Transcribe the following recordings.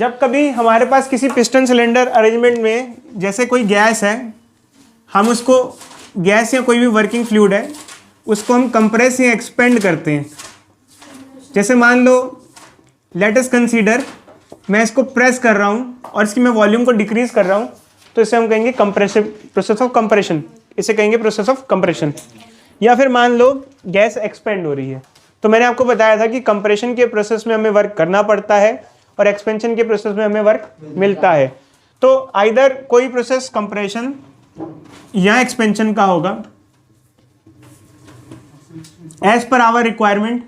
जब कभी हमारे पास किसी पिस्टन सिलेंडर अरेंजमेंट में जैसे कोई गैस है, हम उसको गैस या कोई भी वर्किंग फ्लूइड है उसको हम कंप्रेस या एक्सपेंड करते हैं। जैसे मान लो लेट अस कंसीडर मैं इसको प्रेस कर रहा हूँ और इसकी मैं वॉल्यूम को डिक्रीज कर रहा हूँ, तो इसे हम कहेंगे कंप्रेसिव प्रोसेस ऑफ कंप्रेशन, इसे कहेंगे प्रोसेस ऑफ कंप्रेशन। या फिर मान लो गैस एक्सपेंड हो रही है, तो मैंने आपको बताया था कि कंप्रेशन के प्रोसेस में हमें वर्क करना पड़ता है और एक्सपेंशन के प्रोसेस में हमें वर्क मिलता है। तो आइदर कोई प्रोसेस कंप्रेशन या एक्सपेंशन का होगा एज पर आवर रिक्वायरमेंट।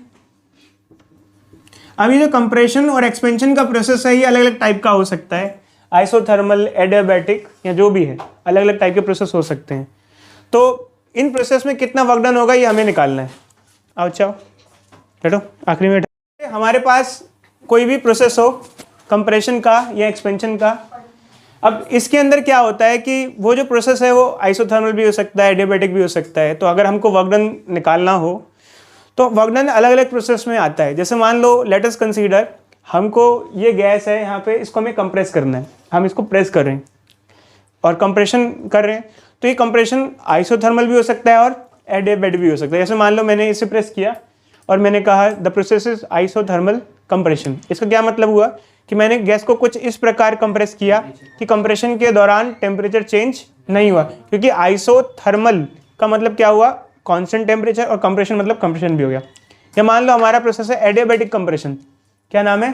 अभी जो कंप्रेशन और एक्सपेंशन का प्रोसेस है ये अलग अलग टाइप का हो सकता है, आइसोथर्मल, एडियाबैटिक या जो भी है, अलग अलग टाइप के प्रोसेस हो सकते हैं। तो इन प्रोसेस में कितना वर्क डन होगा ये हमें निकालना है। आओ चाओ बैठो, आखिरी में हमारे पास कोई भी प्रोसेस हो कंप्रेशन का या एक्सपेंशन का, अब इसके अंदर क्या होता है कि वो जो प्रोसेस है वो आइसोथर्मल भी हो सकता है, एडियाबैटिक भी हो सकता है। तो अगर हमको वर्क डन निकालना हो तो वर्क डन अलग अलग प्रोसेस में आता है। जैसे मान लो लेट अस कंसीडर हमको ये गैस है यहाँ पे, इसको हमें कंप्रेस करना है, हम इसको प्रेस कर रहे हैं और कंप्रेशन कर रहे हैं, तो ये कंप्रेशन आइसोथर्मल भी हो सकता है और एडियाबैटिक भी हो सकता है। जैसे मान लो मैंने इसे प्रेस किया और मैंने कहा the process is isothermal compression. इसका क्या मतलब हुआ कि मैंने गैस को कुछ इस प्रकार कंप्रेस किया कि कंप्रेशन के दौरान टेम्परेचर चेंज नहीं हुआ, क्योंकि आइसोथर्मल का मतलब क्या हुआ, कांस्टेंट टेम्परेचर, और कंप्रेशन मतलब कंप्रेशन भी हो गया। या मान लो हमारा प्रोसेस है एडियाबैटिक कंप्रेशन, क्या नाम है,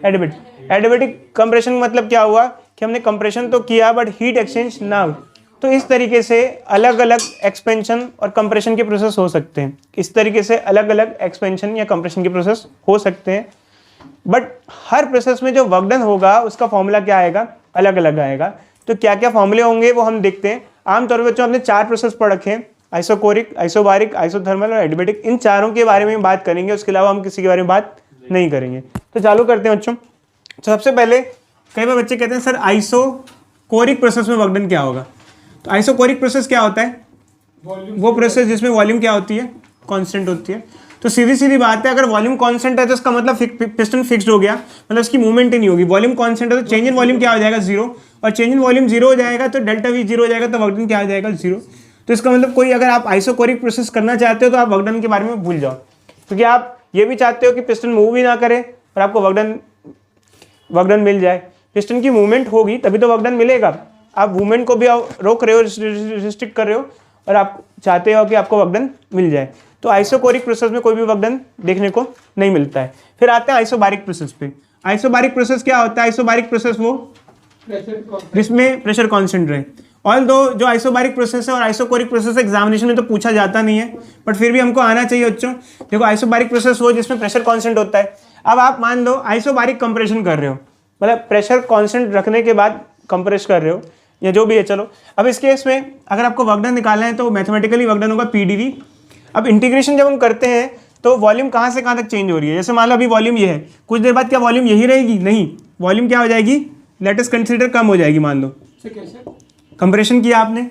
एडियाबैटिक। एडियाबैटिक कंप्रेशन मतलब क्या हुआ कि हमने कंप्रेशन तो किया बट हीट एक्सचेंज ना हो। तो इस तरीके से अलग अलग एक्सपेंशन और कंप्रेशन के प्रोसेस हो सकते हैं। इस तरीके से अलग अलग एक्सपेंशन या कंप्रेशन के प्रोसेस हो सकते हैं, बट हर प्रोसेस में जो वर्क डन होगा उसका फॉर्मूला क्या आएगा, अलग अलग आएगा। तो क्या क्या फॉर्मूले होंगे वो हम देखते हैं। आमतौर पर बच्चों हमने 4 प्रोसेस पढ़ रखे हैं, आइसोकोरिक, आइसोबारिक, आइसोथर्मल और एडियाबैटिक। इन चारों के बारे में बात करेंगे, उसके अलावा हम किसी के बारे में बात नहीं करेंगे। तो चालू करते हैं बच्चों। तो सबसे पहले कई बार बच्चे कहते हैं सर आइसोकोरिक प्रोसेस में वर्क डन क्या होगा। तो आइसोकोरिक प्रोसेस क्या होता है, वो प्रोसेस जिसमें वॉल्यूम क्या होती है, कांस्टेंट होती है। तो सीधी सीधी बात है, अगर वॉल्यूम कांस्टेंट है तो इसका मतलब पिस्टन फिक्स्ड हो गया, मतलब इसकी मूवमेंट ही नहीं होगी। वॉल्यूम कांस्टेंट है तो चेंज इन वॉल्यूम क्या हो जाएगा, 0, और चेंज इन वॉल्यूम 0 हो जाएगा तो डेल्टा V 0 हो जाएगा, तो वर्क डन क्या हो जाएगा, 0। तो इसका मतलब कोई अगर आप आइसोकोरिक प्रोसेस करना चाहते हो तो आप वर्क डन के बारे में भूल जाओ, क्योंकि आप ये भी चाहते हो कि पिस्टन मूव ही ना करे और आपको वर्क डन मिल जाए। पिस्टन की मूवमेंट होगी तभी तो वर्क डन मिलेगा। आप मूवमेंट को भी रोक रहे हो, रिस्ट्रिक्ट कर रहे हो, और आप चाहते हो कि आपको वर्क डन मिल जाए। तो आइसोकोरिक प्रोसेस में कोई भी वर्क डन देखने को नहीं मिलता है। फिर आते हैं आइसोबारिक प्रोसेस पे। आइसोबारिक प्रोसेस क्या होता है, आइसोबारिक प्रोसेस वो जिसमें प्रेशर कांस्टेंट रहे। ऑल दो जो आइसोबारिक प्रोसेस है और आइसोकोरिक प्रोसेस एग्जामिनेशन में तो पूछा जाता नहीं है, बट फिर भी हमको आना चाहिए बच्चों। देखो आइसोबारिक प्रोसेस वो जिसमें प्रेशर कांस्टेंट होता है। अब आप मान लो आइसोबारिक कंप्रेशन कर रहे हो, मतलब प्रेशर कांस्टेंट रखने के बाद कंप्रेस कर रहे हो या जो भी है। चलो अब इस केस में अगर आपको वर्क डन निकालना है तो मैथमेटिकली वर्क डन होगा PdV। अब इंटीग्रेशन जब हम करते हैं तो वॉल्यूम कहाँ से कहाँ तक चेंज हो रही है। जैसे मान लो अभी वॉल्यूम ये है, कुछ देर बाद क्या वॉल्यूम यही रहेगी, नहीं, वॉल्यूम क्या हो जाएगी, लेट अस कंसीडर कम हो जाएगी। मान लो कंप्रेशन किया आपने,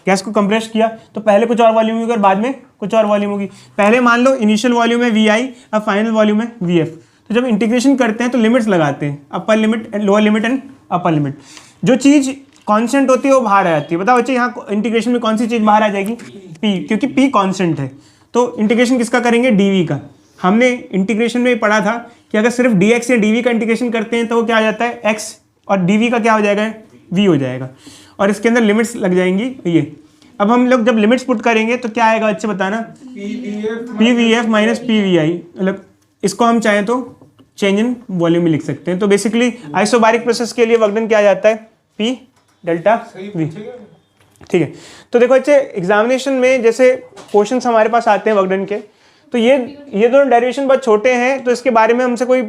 गैस को कंप्रेस किया, तो पहले कुछ और वॉल्यूम होगी और बाद में कुछ और वॉल्यूम होगी। पहले मान लो इनिशियल वॉल्यूम है Vi, अब फाइनल वॉल्यूम है Vf। तो जब इंटीग्रेशन करते हैं तो लिमिट्स लगाते हैं, upper limit, lower limit and upper limit. जो चीज़ कांस्टेंट होती है वो बाहर आ जाती है। बताओ बच्चे यहाँ इंटीग्रेशन में कौन सी चीज़ बाहर आ जाएगी, P, क्योंकि P कांस्टेंट है। तो इंटीग्रेशन किसका करेंगे, dV का। हमने इंटीग्रेशन में पढ़ा था कि अगर सिर्फ dx या dV का इंटीग्रेशन करते हैं तो वो क्या आ जाता है, x, और dV का क्या हो जाएगा, v हो जाएगा, और इसके अंदर लिमिट्स लग जाएंगी ये। अब हम लोग जब लिमिट्स पुट करेंगे तो क्या आएगा बच्चे बताना, PVF माइनस PVI, मतलब इसको हम चाहें तो चेंज इन वॉल्यूम में लिख सकते हैं। तो बेसिकली आइसोबारिक प्रोसेस के लिए वर्क डन क्या आ जाता है, P डेल्टा V। ठीक है। तो देखो बच्चे एग्जामिनेशन में जैसे क्वेश्चंस हमारे पास आते हैं वर्क डन के, तो ये दोनों डेरिवेशन बहुत छोटे हैं, तो इसके बारे में हमसे कोई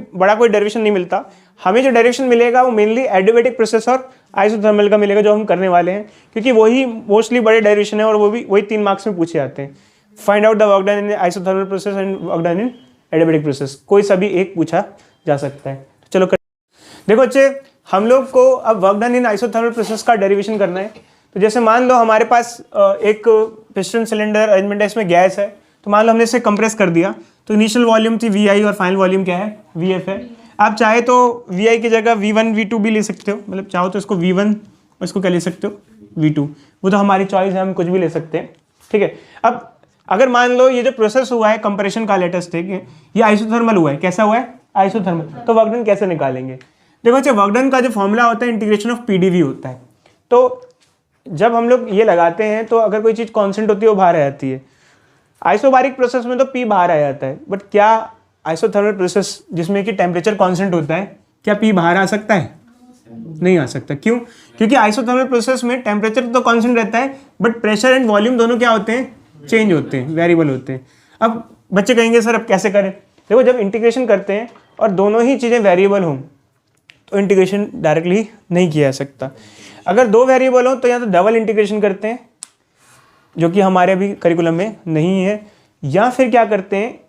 डेरिवेशन नहीं मिलता। हमें जो डेरिवेशन मिलेगा वो मेनली एडियाबैटिक प्रोसेस और आइसोथर्मल का मिलेगा, जो हम करने वाले हैं, क्योंकि वही मोस्टली बड़े डेरिवेशन है और वही 3 मार्क्स में पूछे जाते हैं। Find out the work done in isothermal process and work done in adiabatic process, कोई सभी एक पूछा जा सकता है। तो चलो देखो बच्चे, हम लोग को अब work done in isothermal process का डेरिवेशन करना है। तो जैसे मान लो हमारे पास एक पिस्टन सिलेंडर अरेंजमेंट है, इसमें गैस है, तो मान लो हमने इसे कंप्रेस कर दिया, तो इनिशियल वॉल्यूम थी Vi और फाइनल वॉल्यूम क्या है, Vf है। आप चाहे तो Vi की जगह V1 V2 भी ले सकते हो, मतलब चाहो तो इसको V1 और इसको क्या ले सकते हो V2, वो तो हमारी चॉइस है, हम कुछ भी ले सकते हैं, ठीक है। अब अगर मान लो ये जो प्रोसेस हुआ है कंप्रेशन का लेटेस्ट ठीक है, ये आइसोथर्मल हुआ है, कैसा हुआ है आइसोथर्मल, तो वर्क डन कैसे निकालेंगे? देखो अच्छा वर्क डन का जो फॉर्मूला होता है इंटीग्रेशन ऑफ पीडीवी होता है। तो जब हम लोग ये लगाते हैं तो अगर कोई चीज़ कांस्टेंट होती है वो बाहर आ जाती है, आइसोबारिक प्रोसेस में तो पी बाहर आ जाता है, बट क्या आइसोथर्मल प्रोसेस जिसमें कि टेम्परेचर कांस्टेंट होता है, क्या पी बाहर आ सकता है? नहीं आ सकता। क्यों? क्योंकि आइसोथर्मल प्रोसेस में टेम्परेचर तो कांस्टेंट रहता है बट प्रेशर एंड वॉल्यूम दोनों क्या होते हैं? चेंज होते हैं, वेरिएबल होते हैं। अब बच्चे कहेंगे सर अब कैसे करें? देखो जब इंटीग्रेशन करते हैं और दोनों ही चीज़ें वेरिएबल हों तो इंटीग्रेशन डायरेक्टली नहीं किया जा सकता। अगर दो वेरिएबल हो तो या तो डबल इंटीग्रेशन करते हैं जो कि हमारे अभी करिकुलम में नहीं है, या फिर क्या करते हैं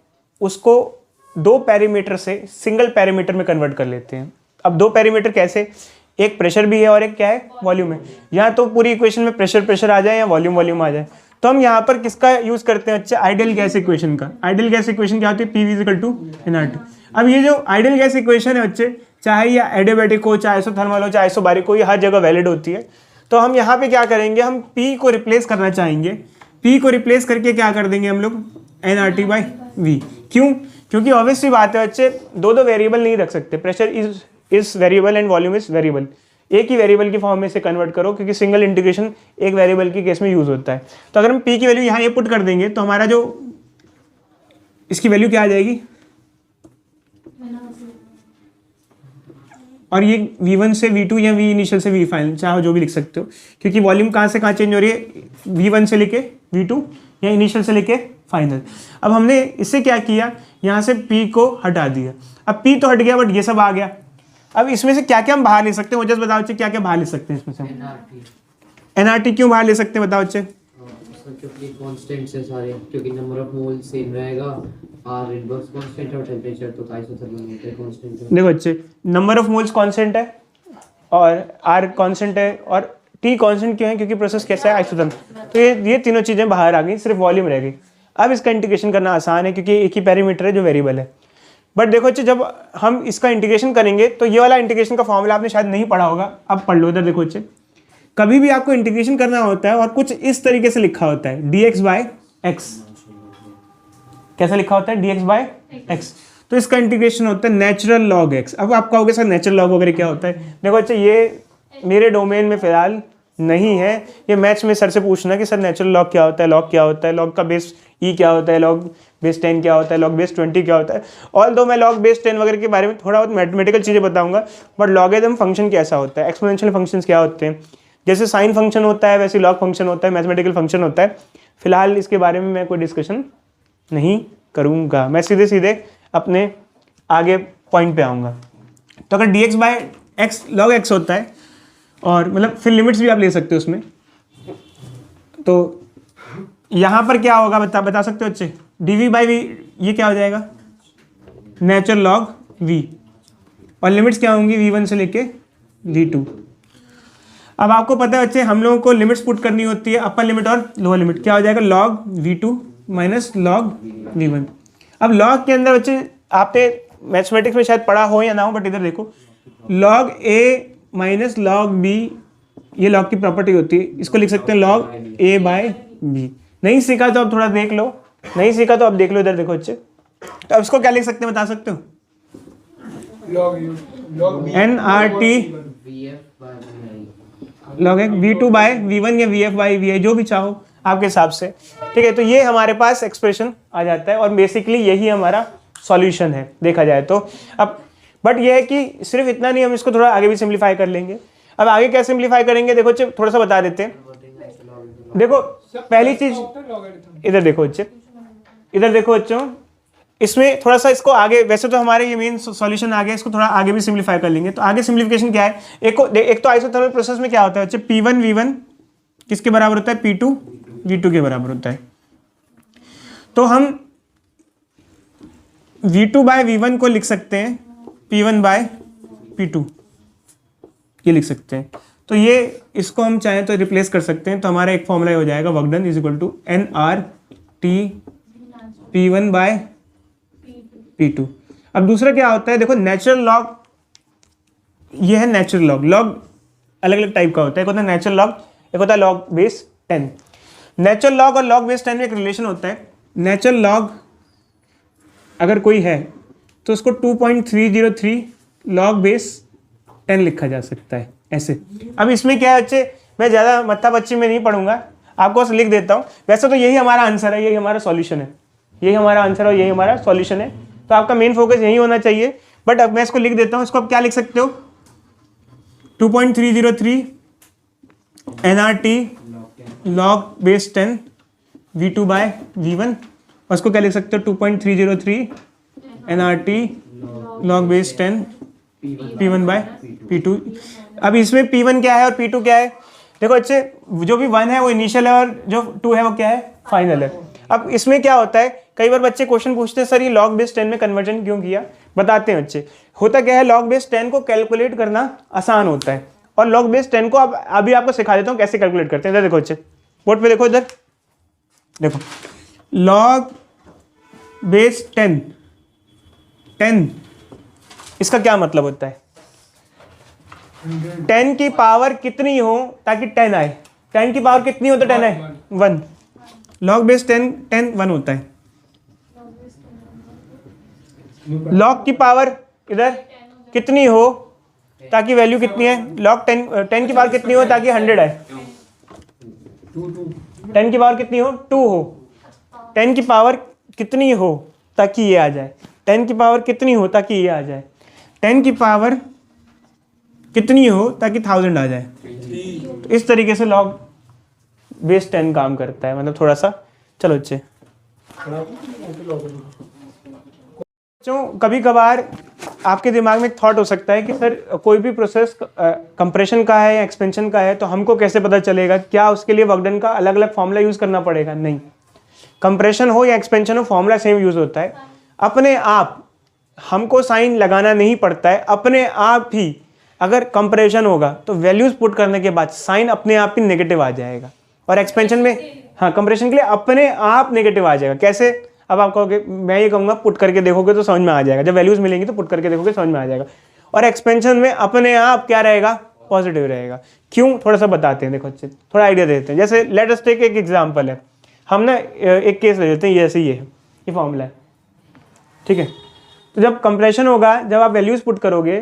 उसको दो पैरामीटर से सिंगल पैरामीटर में कन्वर्ट कर लेते हैं। अब दो पैरामीटर कैसे? एक प्रेशर भी है और एक क्या है वॉल्यूम है, या तो पूरी इक्वेशन में प्रेशर आ जाए या वॉल्यूम आ जाए। तो हम यहाँ पर किसका यूज करते हैं? अच्छा आइडियल गैस इक्वेशन का। आइडियल गैस इक्वेशन क्या होती है? PV = nRT। अब ये जो आइडियल गैस इक्वेशन है बच्चे, चाहे ये एडियाबैटिक हो, चाहे आइसोथर्मल हो, चाहे आइसोबारिक हो, ये हर जगह वैलिड होती है। तो हम यहाँ पे क्या करेंगे, हम P को रिप्लेस करना चाहेंगे, P को रिप्लेस करके क्या कर देंगे हम लोग nRT/V। क्यों? क्योंकि ऑब्वियसली बात है बच्चे, दो वेरिएबल नहीं रख सकते, pressure is variable and volume is variable. एक ही वेरिएबल की फॉर्म में से कन्वर्ट करो क्योंकि सिंगल इंटीग्रेशन एक वेरिएबल के केस में यूज होता है। तो अगर हम P की वैल्यू यहाँ ये पुट कर देंगे तो हमारा जो इसकी वैल्यू क्या आ जाएगी, और ये V1 से V2 या V इनिशियल से V फाइनल चाहे जो भी लिख सकते हो, क्योंकि वॉल्यूम कहाँ से कहाँ चेंज हो रही है, V1 से लेके V2 या इनिशियल से लेके फाइनल। अब हमने इससे क्या किया, यहाँ से P को हटा दिया। अब P तो हट गया बट ये सब आ गया। अब इसमें से क्या क्या हम बाहर ले सकते हैं, मुझे बताओ बच्चे क्या क्या बाहर ले सकते हैं इसमें से? NRT क्यों बाहर ले सकते हैं बताओ बच्चे? क्योंकि कांस्टेंट्स है सारे, क्योंकि नंबर ऑफ मोल सेम रहेगा, R इनवर्स कांस्टेंट है और टेंपरेचर तो आइसोथर्मल होता है कांस्टेंट है। देखो बच्चे नंबर ऑफ मोल्स कांस्टेंट है और R कांस्टेंट है और T कांस्टेंट क्यों है? क्योंकि प्रोसेस कैसा है आइसोथर्मल। तो ये तीनों चीजें बाहर आ गई, सिर्फ वॉल्यूम रह गई। अब इसका इंटीग्रेशन करना आसान है क्योंकि एक ही पैरामीटर है जो वेरिएबल है। बट देखो बच्चे जब हम इसका इंटीग्रेशन करेंगे तो ये वाला इंटीग्रेशन का फॉर्मूला आपने शायद नहीं पढ़ा होगा, अब पढ़ लो। इधर देखो बच्चे, कभी भी आपको इंटीग्रेशन करना होता है और कुछ इस तरीके से लिखा होता है dx/x। कैसा लिखा होता है? dx/x। तो इसका इंटीग्रेशन होता है नेचुरल लॉग x। अब आप कहोगे सर नेचुरल लॉग वगैरह क्या होता है? देखो बच्चे ये मेरे डोमेन में फिलहाल नहीं है, ये मैथ्स में सर से पूछना कि सर नेचुरल लॉग क्या होता है, लॉग क्या होता है, लॉग का बेस E क्या होता है, लॉग बेस 10 क्या होता है, लॉग बेस 20 क्या होता है। ऑल्दो मैं लॉग बेस 10 वगैरह के बारे में थोड़ा बहुत मैथमेटिकल चीज़ें बताऊंगा, बट लॉगरिथम फंक्शन कैसा होता है, एक्सपोनेंशियल फंक्शंस क्या होते हैं, जैसे साइन फंक्शन होता है वैसे लॉग फंक्शन होता है, मैथमेटिकल फंक्शन होता है। फिलहाल इसके बारे में मैं कोई डिस्कशन नहीं करूँगा, मैं सीधे सीधे अपने आगे पॉइंट पे आऊँगा। तो अगर dx/x log x होता है और मतलब फिर लिमिट्स भी आप ले सकते हो उसमें, तो यहाँ पर क्या होगा बता सकते हो बच्चे? dv/v ये क्या हो जाएगा? नेचुरल लॉग v, और लिमिट्स क्या होंगी? v1 से लेके v2। अब आपको पता है बच्चे हम लोगों को लिमिट्स पुट करनी होती है, अपर लिमिट और लोअर लिमिट। क्या हो जाएगा? log v2 minus log v1। अब log के अंदर बच्चे आपने मैथमेटिक्स में शायद पढ़ा हो या ना हो, बट इधर देखो log a minus log b, ये log की प्रॉपर्टी होती है, इसको लिख सकते हैं log a/b। नहीं सीखा तो अब थोड़ा देख लो, नहीं सीखा तो अब देख लो, इधर देखो बच्चे। तो अब इसको क्या लिख सकते हैं बता सकते हो? nRT log v2/v1 या vf/vi जो भी चाहो आपके हिसाब से, ठीक है। तो ये हमारे पास एक्सप्रेशन आ जाता है और बेसिकली यही हमारा सॉल्यूशन है देखा जाए तो। अब बट ये है कि सिर्फ इतना नहीं, हम इसको थोड़ा आगे भी सिंप्लीफाई कर लेंगे। अब आगे क्या सिंप्लीफाई करेंगे देखो बच्चे, थोड़ा सा बता देते हैं। देखो पहली चीज इधर देखो बच्चे, इधर देखो बच्चों, इसमें थोड़ा सा इसको आगे, वैसे तो हमारे ये मेन सॉल्यूशन आ गया, इसको थोड़ा आगे भी सिंप्लीफाई कर लेंगे। तो आगे सिंप्लीफिकेशन क्या है? एक तो आइसोथर्मल प्रोसेस में क्या होता है बच्चे, P1 V1 किसके बराबर होता है? P2 V2 के बराबर होता है। तो हम V2/V1 को लिख सकते हैं P1/P2, ये लिख सकते हैं। तो ये इसको हम चाहें तो रिप्लेस कर सकते हैं। तो हमारा एक फॉर्मूला हो जाएगा वर्क डन = nRT P1/P2। अब दूसरा क्या होता है, देखो नेचुरल लॉग, ये है नेचुरल लॉग। लॉग अलग अलग टाइप का होता है, एक होता है नेचुरल लॉग, एक होता है लॉग बेस 10। नेचुरल लॉग और लॉग बेस 10 में एक रिलेशन होता है। नेचुरल लॉग अगर कोई है तो उसको 2.303 लॉग बेस 10 लिखा जा सकता है ऐसे। अब इसमें क्या है बच्चे, मैं ज़्यादा मत्था बच्ची में नहीं पढ़ूंगा, आपको बस लिख देता हूँ। वैसे तो यही हमारा आंसर है, यही हमारा सॉल्यूशन है, यही हमारा आंसर और यही हमारा सॉल्यूशन है, तो आपका मेन फोकस यही होना चाहिए। बट अब मैं इसको लिख देता हूँ, इसको आप क्या लिख सकते हो, 2.303 NRT लॉग बेस 10 V2/V1, और इसको क्या लिख सकते हो, 2.303 NRT लॉग बेस 10 P1/P2। अब इसमें P1 क्या है और P2 क्या है, देखो अच्छे, जो भी 1 है वो इनिशियल है और जो 2 है वो क्या है, फाइनल है। अब इसमें क्या होता है, कई बार बच्चे क्वेश्चन पूछते हैं सर ये लॉग बेस 10 में कन्वर्जन क्यों किया, बताते हैं बच्चे। होता क्या है, लॉग बेस 10 को कैलकुलेट करना आसान होता है, और लॉग बेस 10 को अब अभी आपको सिखा देता हूँ कैसे कैलकुलेट करते हैं। इधर देखो बच्चे, बोर्ड पे देखो, इधर देखो, लॉग बेस 10 इसका क्या मतलब होता है, 10 की पावर कितनी हो ताकि 10 आए, 10 की पावर कितनी हो तो 10 आए, 1। लॉग बेस 10 1 होता है। लॉग की पावर इधर कितनी हो ताकि वैल्यू कितनी है, लॉग 10 की पावर कितनी हो ताकि 100 आए, 10 की पावर कितनी हो, 2 हो। 10 की पावर कितनी हो ताकि ये आ जाए, 10 की पावर कितनी हो ताकि ये आ जाए, 10 की पावर कितनी हो ताकि 1000 आ जाए। तो इस तरीके से लॉग बेस 10 काम करता है, मतलब थोड़ा सा, चलो अच्छे बच्चों, कभी कभार आपके दिमाग में एक थॉट हो सकता है कि सर कोई भी प्रोसेस कंप्रेशन का है या एक्सपेंशन का है तो हमको कैसे पता चलेगा, क्या उसके लिए वर्क डन का अलग अलग फॉर्मूला यूज़ करना पड़ेगा। नहीं, कंप्रेशन हो या एक्सपेंशन हो, फॉर्मूला सेम यूज़ होता है। अपने आप हमको साइन लगाना नहीं पड़ता है, अपने आप ही अगर कंप्रेशन होगा तो वैल्यूज पुट करने के बाद साइन अपने आप ही नेगेटिव आ जाएगा, और एक्सपेंशन में हाँ कंप्रेशन के लिए अपने आप नेगेटिव आ जाएगा। कैसे, अब आप कहोगे, मैं ये कहूँगा पुट करके देखोगे तो समझ में आ जाएगा, जब वैल्यूज मिलेंगी तो पुट करके देखोगे समझ में आ जाएगा। और एक्सपेंशन में अपने आप क्या रहेगा, पॉजिटिव रहेगा। क्यों, थोड़ा सा बताते हैं, देखो अच्छे थोड़ा आइडिया देते हैं। जैसे लेट अस टेक एक एग्जाम्पल है, हम ना एक केस ले लेते हैं, ये ऐसे ही है, ये फॉर्मूला है, ठीक है। तो जब कंप्रेशन होगा, जब आप वैल्यूज पुट करोगे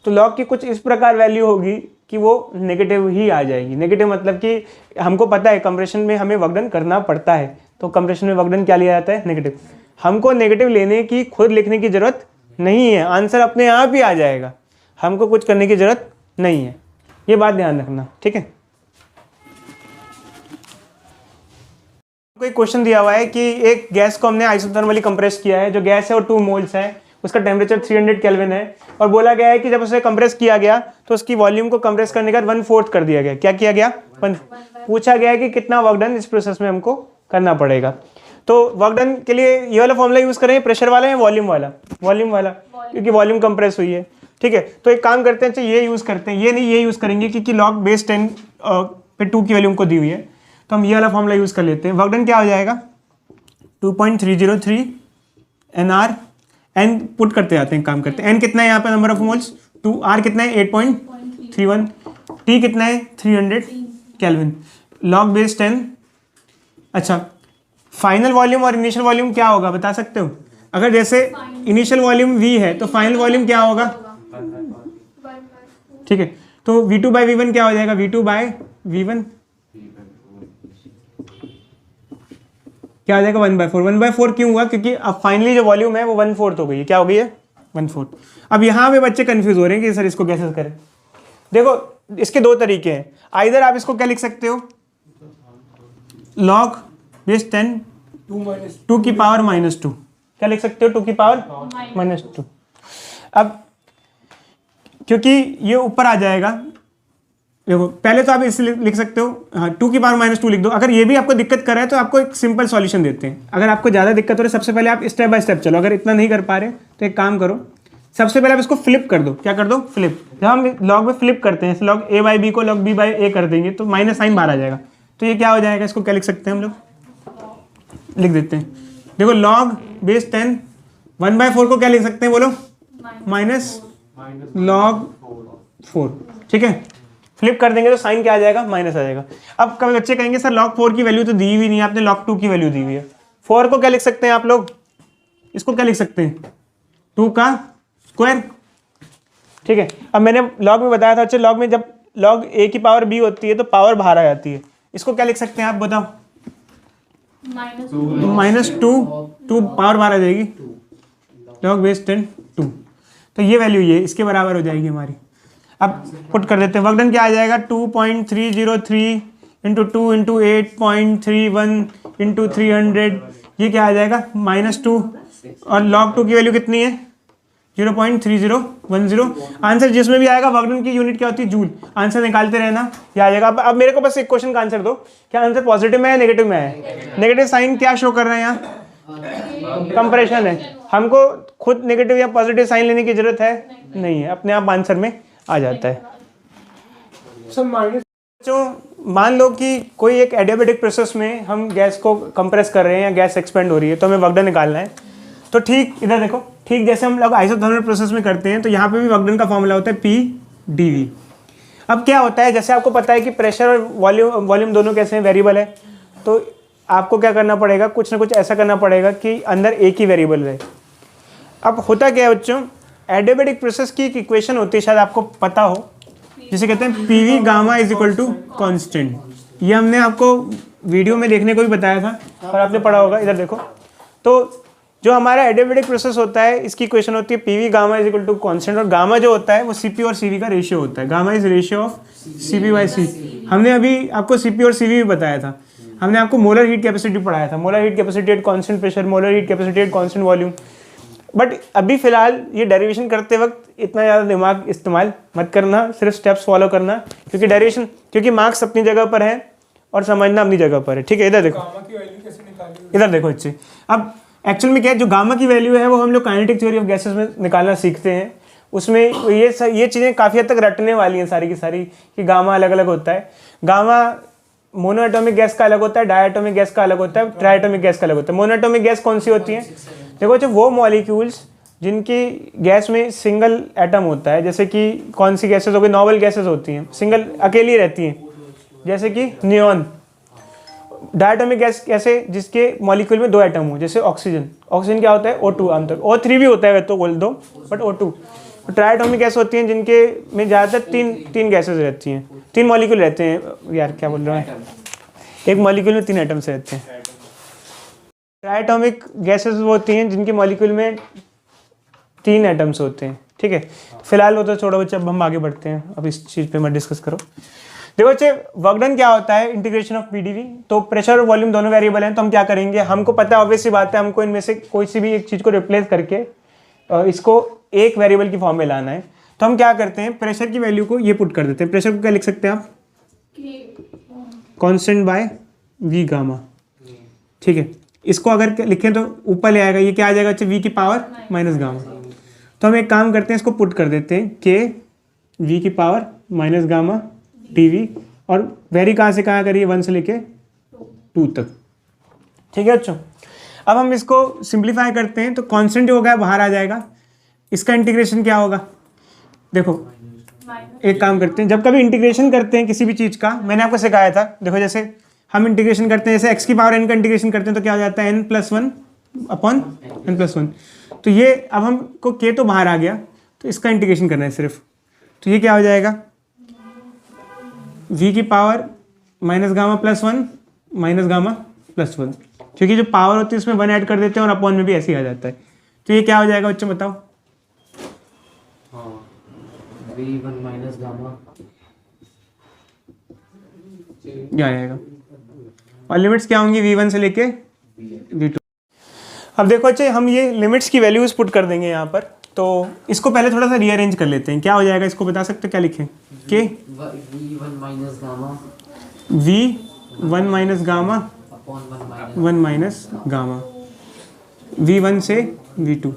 तो लॉग की कुछ इस प्रकार वैल्यू होगी कि वो नेगेटिव ही आ जाएगी। नेगेटिव मतलब कि हमको पता है कंप्रेशन में हमें वर्क डन करना पड़ता है, तो कंप्रेशन में वर्क डन क्या लिया जाता है, नेगेटिव। हमको नेगेटिव लेने की, खुद लिखने की ज़रूरत नहीं है, आंसर अपने आप ही आ जाएगा, हमको कुछ करने की ज़रूरत नहीं है। ये बात ध्यान रखना, ठीक है। कोई क्वेश्चन दिया हुआ है कि एक गैस को हमने आइसोथर्मली कंप्रेस किया है, जो गैस है वो 2 मोल्स है, उसका टेम्परेचर 300 केल्विन है, और बोला गया है कि जब उसे कंप्रेस किया गया तो उसकी वॉल्यूम को कंप्रेस करने के बाद 1/4 कर दिया गया। क्या किया गया, पूछा गया है कि कितना वर्क डन इस प्रोसेस में हमको करना पड़ेगा। तो वर्क डन के लिए ये वाला फॉर्मूला यूज करें, प्रेशर वाला या वॉल्यूम वाला, वॉल्यूम वाला, क्योंकि वॉल्यूम कंप्रेस हुई है, ठीक है। तो एक काम करते हैं, अच्छा ये यूज करते हैं, ये नहीं, ये यूज करेंगे क्योंकि लॉग बेस 10 पे 2 की वैल्यूम को दी हुई है, तो हम ये वाला फॉर्मूला यूज कर लेते हैं। वर्क डन क्या हो जाएगा, 2.303 NR, एन पुट करते जाते हैं, काम करते हैं। एन कितना है यहाँ पे, नंबर ऑफ मोल्स 2, आर कितना है 8.31, टी कितना है 300 केल्विन, लॉग बेस 10। अच्छा, फाइनल वॉल्यूम और इनिशियल वॉल्यूम क्या होगा बता सकते हो? अगर जैसे इनिशियल वॉल्यूम V है तो फाइनल वॉल्यूम क्या होगा, ठीक है। तो V2/V1 क्या हो जाएगा, V2/V1 क्या हो जाएगा, 1/4। 1/4 क्यों हुआ, क्योंकि अब फाइनली जो वॉल्यूम है वो 1/4 हो गई है, क्या हो गई है, 1/4। अब यहाँ पे बच्चे कंफ्यूज हो रहे हैं कि सर इसको कैसे करें। देखो इसके 2 तरीके हैं, आइदर आप इसको क्या लिख सकते हो, लॉग बेस 10 2 की पावर -2, क्या लिख सकते हो, 2 की पावर -2। अब क्योंकि ये ऊपर आ जाएगा, देखो पहले तो आप इसे लिख सकते हो, हाँ 2 की पावर -2 लिख दो। अगर ये भी आपको दिक्कत कर रहा है तो आपको एक सिंपल सॉल्यूशन देते हैं। अगर आपको ज़्यादा दिक्कत हो रही है, सबसे पहले आप स्टेप बाय स्टेप चलो। अगर इतना नहीं कर पा रहे तो एक काम करो, सबसे पहले आप इसको फ्लिप कर दो। क्या कर दो, फ्लिप। जब हम लॉग में फ्लिप करते हैं, लॉग A/B को लॉग B/A कर देंगे तो माइनस साइन बाहर आ जाएगा। तो ये क्या हो जाएगा, इसको क्या लिख सकते हैं हम लोग, लिख देते हैं। देखो लॉग बेस 10 1/4 को क्या लिख सकते हैं बोलो, माइनस log 4, ठीक है। फ्लिप कर देंगे तो साइन क्या आ जाएगा, माइनस आ जाएगा। अब कभी बच्चे कहेंगे सर log 4 की वैल्यू तो दी हुई नहीं है, आपने log 2 की वैल्यू दी हुई है। 4 को क्या लिख सकते हैं आप लोग, इसको क्या लिख सकते हैं, 2 का स्क्वायर, ठीक है। अब मैंने log में बताया था, अच्छा log में जब log a की पावर b होती है तो पावर बाहर आ जाती है, इसको क्या लिख सकते हैं आप बताओ, -2 पावर बाहर आ जाएगी, log बेस 10 2, तो ये वैल्यू ये इसके बराबर हो जाएगी हमारी। अब पुट कर देते हैं, वर्क डन क्या आ जाएगा, 2.303 इंटू 2 इंटू 8.31 इंटू 300, ये क्या आ जाएगा -2, और log 2 की वैल्यू कितनी है 0.3010। आंसर जिसमें भी आएगा, वर्क डन की यूनिट क्या होती है, जूल। आंसर निकालते रहना, ये आ जाएगा। अब मेरे को बस एक क्वेश्चन का आंसर दो, क्या आंसर पॉजिटिव में है नेगेटिव में है, नेगेटिव साइन क्या शो कर रहे हैं यहाँ, कंप्रेशन है। हमको खुद नेगेटिव या पॉजिटिव साइन लेने की जरूरत है नहीं है, अपने आप आंसर में आ जाता है। मान लो कि कोई एक एडियाबेटिक प्रोसेस में हम गैस को कंप्रेस कर रहे हैं या गैस एक्सपेंड हो रही है, तो हमें वर्क डन निकालना है। तो ठीक इधर देखो, ठीक जैसे हम लोग आइसोथर्मल प्रोसेस में करते हैं, तो यहाँ पे भी वर्क डन का फॉर्मूला होता है PdV। अब क्या होता है, जैसे आपको पता है कि प्रेशर और वॉल्यूम दोनों कैसे हैं, वेरिएबल है, तो आपको क्या करना पड़ेगा, कुछ ना कुछ ऐसा करना पड़ेगा कि अंदर एक ही वेरिएबल रहे। अब होता क्या है बच्चों, एडियाबेटिक प्रोसेस की एक इक्वेशन होती है, शायद आपको पता हो, जिसे कहते हैं PV gamma is equal to constant. ये हमने आपको वीडियो में देखने को भी बताया था और आपने पढ़ा होगा, इधर देखो। तो जो हमारा एडियाबेटिक प्रोसेस होता है, इसकी इक्वेशन होती है PV gamma is equal to constant, और गामा जो होता है वो CP और CV का रेशियो होता है। Gamma is ratio of CP/C। हमने अभी आपको CP और CV भी बताया था, हमने आपको मोलर हीट कैपेसिटी पढ़ाया था, molar heat capacity at constant pressure, molar heat capacity at constant volume. But अभी फिलहाल ये डेरिवेशन करते वक्त इतना ज़्यादा दिमाग इस्तेमाल मत करना, सिर्फ स्टेप्स फॉलो करना, क्योंकि मार्क्स अपनी जगह पर है और समझना अपनी जगह पर है, ठीक है। इधर देखो, गामा की वैल्यू कैसे निकाली, इधर देखो अच्छे। अब एक्चुअल में क्या है, जो गामा की वैल्यू है वो हम लोग काइनेटिक थ्योरी ऑफ गैसेस में निकालना सीखते हैं। उसमें ये चीज़ें काफ़ी हद तक रटने वाली हैं सारी की सारी, कि गामा अलग अलग होता है। गामा मोनोएटॉमिक गैस का अलग होता है, डायटोमिक गैस का अलग होता है, ट्राइटोमिक गैस का अलग होता है। मोनोएटॉमिक गैस कौन सी होती है, देखो जो वो मॉलिक्यूल्स जिनकी गैस में सिंगल एटम होता है, जैसे कि कौन सी गैसेस हो गई, नॉवल गैसेस होती हैं, सिंगल अकेली रहती हैं, जैसे कि नियॉन। डायटोमिक गैस कैसे, जिसके मॉलिक्यूल में 2 एटम हो, जैसे ऑक्सीजन। ऑक्सीजन क्या होता है, O2 आमतौर, O3 भी होता है तो बोल दो, बट O2। ट्राइटोमिक गैस होती हैं जिनके में ज़्यादातर तीन गैसेस रहती हैं, 3 मॉलिक्यूल रहते हैं, यार क्या बोल रहा हूँ, एक मॉलिक्यूल में 3 एटम्स रहते हैं। ट्राइटोमिक गैसेस वो होती हैं जिनके मॉलिक्यूल में 3 एटम्स होते हैं, ठीक है। फिलहाल वो तो छोड़ो बच्चे, अब हम आगे बढ़ते हैं, अब इस चीज़ पे मत डिस्कस करो। देखो बच्चे, वर्क डन क्या होता है, इंटीग्रेशन ऑफ PdV। तो प्रेशर और वॉल्यूम दोनों वेरिएबल हैं, तो हम क्या करेंगे, हमको पता है ऑब्वियस सी बात है, हमको इनमें से कोई सी भी एक चीज़ को रिप्लेस करके इसको एक वेरिएबल की फॉर्म में लाना है। तो हम क्या करते हैं, प्रेशर की वैल्यू को ये पुट कर देते हैं। प्रेशर को क्या लिख सकते हैं आप, कांस्टेंट बाय V गामा, ठीक है। इसको अगर लिखें तो ऊपर ले आएगा, ये क्या आ जाएगा बच्चे, V की पावर माइनस गामा। तो हम एक काम करते हैं, इसको पुट कर देते हैं, K V की पावर माइनस गामा dV, और वेरी कहाँ से कहाँ करिए, 1 से लेके 2 तक, ठीक है बच्चों। अब हम इसको सिंप्लीफाई करते हैं, तो कांस्टेंट जो होगा बाहर आ जाएगा, इसका इंटीग्रेशन क्या होगा, देखो एक काम करते हैं, जब कभी इंटीग्रेशन करते हैं किसी भी चीज़ का, मैंने आपको सिखाया था, देखो जैसे हम इंटीग्रेशन करते हैं, जैसे x की पावर n का इंटीग्रेशन करते हैं, तो क्या हो जाता है, n+1 अपॉन n+1। तो ये अब हमको k तो बाहर आ गया, तो इसका इंटीग्रेशन करना है सिर्फ, तो ये क्या हो जाएगा, v की power minus gamma +1 minus gamma +1, क्योंकि जो पावर होती है उसमें 1 ऐड कर देते हैं और अपॉन में भी ऐसे ही आ जाता है। तो ये क्या हो जाएगा बच्चों बताओ, V1 माइनस गामा क्या आएगा, और लिमिट्स क्या होंगी, V1 से लेके V2। अब देखो अच्छे, हम ये लिमिट्स की वैल्यूज पुट कर देंगे यहाँ पर, तो इसको पहले थोड़ा सा रीअरेंज कर लेते हैं, क्या हो जाएगा इसको बता सकते हो, क्या लिखें, के V1 minus gamma V1 minus gamma upon 1 minus gamma, V1 से V2।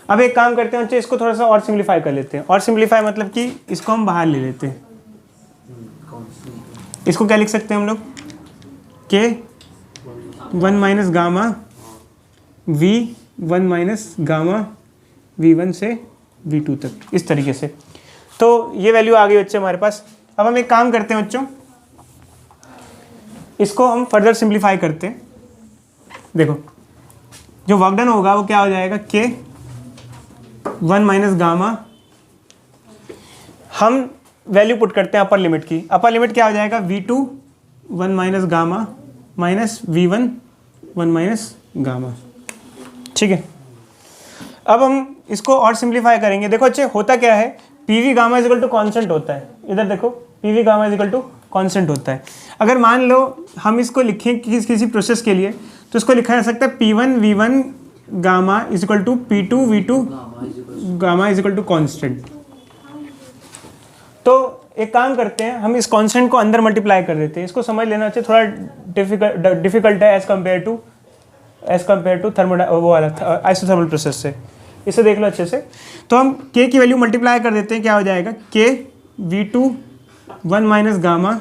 अब एक काम करते हैं बच्चे, इसको थोड़ा सा और सिंप्लीफाई कर लेते हैं, और सिंप्लीफाई मतलब कि इसको हम बाहर ले लेते हैं, इसको क्या लिख सकते हैं हम लोग, के 1 minus gamma V 1 minus gamma V1 से V2 तक, इस तरीके से। तो ये वैल्यू आ गई बच्चे हमारे पास। अब हम एक काम करते हैं बच्चों, इसको हम फर्दर सिंप्लीफाई करते हैं। देखो जो वर्क डन होगा वो क्या हो जाएगा, K 1 माइनस गामा, हम वैल्यू पुट करते हैं अपर लिमिट की। अपर लिमिट क्या हो जाएगा, V2 1 minus gamma minus V1 1 minus gamma. ठीक है, अब हम इसको और सिंप्लीफाई करेंगे। देखो अच्छे होता क्या है, P V gamma is equal to constant होता है। इधर देखो P V gamma is equal to constant होता है। अगर मान लो हम इसको लिखें किसी प्रोसेस के लिए, तो इसको लिखा जा सकता है P1 V1 gamma is equal to P2 V2 gamma is equal to constant. तो एक काम करते हैं, हम इस कॉन्स्टेंट को अंदर मल्टीप्लाई कर देते हैं। इसको समझ लेना चाहिए, थोड़ा डिफिकल्ट है एज कम्पेयर टू थर्मो वो वाला आइसोथर्मल प्रोसेस से। इसे देख लो अच्छे से। तो हम K की वैल्यू मल्टीप्लाई कर देते हैं, क्या हो जाएगा, K V2 1 माइनस गामा,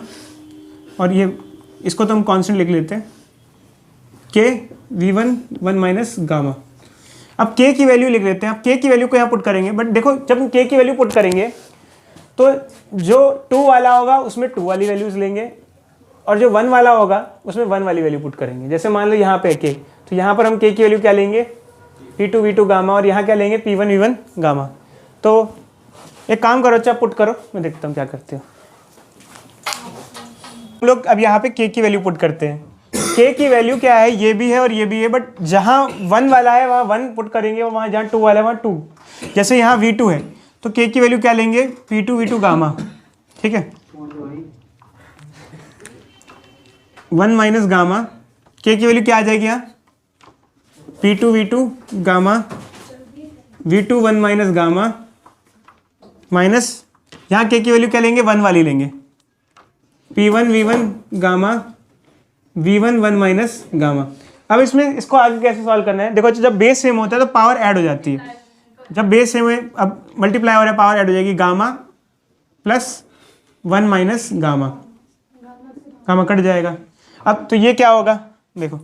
और ये इसको तो हम कांस्टेंट लिख लेते हैं, K V1 1 माइनस गामा। अब K की वैल्यू लिख लेते हैं। अब K की वैल्यू को यहाँ पुट करेंगे, बट देखो जब हम K की वैल्यू पुट करेंगे तो जो 2 वाला होगा उसमें 2 वाली वैल्यूज लेंगे, और जो 1 वाला होगा उसमें 1 वाली वैल्यू पुट करेंगे। जैसे मान लो यहाँ पे K, तो यहाँ पर हम K की वैल्यू क्या लेंगे, P2 V2 गामा, और यहाँ क्या लेंगे, P1 V1 गामा। तो एक काम करो, अच्छा पुट करो, मैं देखता हूँ क्या करते हो हम लोग। अब यहाँ पे K की वैल्यू पुट करते हैं। K की वैल्यू क्या है, ये भी है और ये भी है, बट जहाँ 1 वाला है वहाँ 1 पुट करेंगे, और वहाँ जहाँ 2 वाला है वहाँ 2। जैसे यहाँ V2 है तो K की वैल्यू क्या लेंगे, P2 V2 गामा। ठीक है, 1 माइनस गामा, K की वैल्यू क्या आ जाएगी यहाँ, P2 V2 gamma V2 1 minus gamma, minus यहाँ K की वैल्यू क्या लेंगे, 1 वाली लेंगे, P1 V1 gamma V1 1 minus gamma. अब इसमें इसको आगे कैसे सॉल्व करना है, देखो जब बेस सेम होता है तो पावर ऐड हो जाती है। जब बेस सेम है, अब मल्टीप्लाई हो रहा है, पावर ऐड हो जाएगी, gamma plus 1 minus gamma, gamma cut जाएगा। अब तो ये क्या होगा, देखो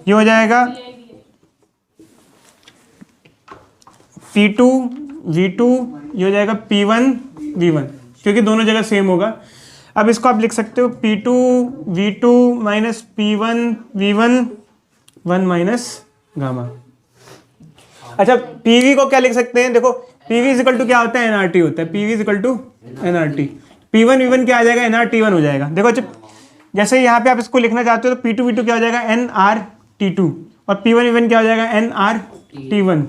ये हो जाएगा P2 V2, ये हो जाएगा P1 V1, क्योंकि दोनों जगह सेम होगा। अब इसको आप लिख सकते हो P2 V2 minus P1 V1 1 minus gamma. अच्छा PV को क्या लिख सकते हैं, देखो PV इजिकल टू क्या होता है, NRT होता है। PV is equal to NRT, P1 V1 क्या आ जाएगा, NRT1 हो जाएगा। देखो जैसे यहाँ पे आप इसको लिखना चाहते हो तो P2 V2 क्या हो जाएगा, NRT2, और P1 V1 क्या हो जाएगा, NRT1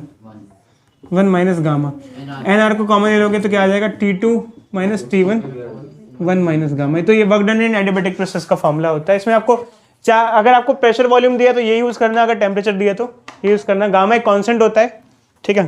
1 माइनस गामा। NR को कॉमन ले लोगे तो क्या आ जाएगा, T2 minus T1 1 minus gamma. तो ये work done in adiabatic process का फॉर्मूला होता है। इसमें आपको अगर आपको प्रेशर वॉल्यूम दिया तो ये यूज़ करना, अगर टेम्परेचर दिया तो ये यूज़ करना। गामा एक कांस्टेंट होता है, ठीक है।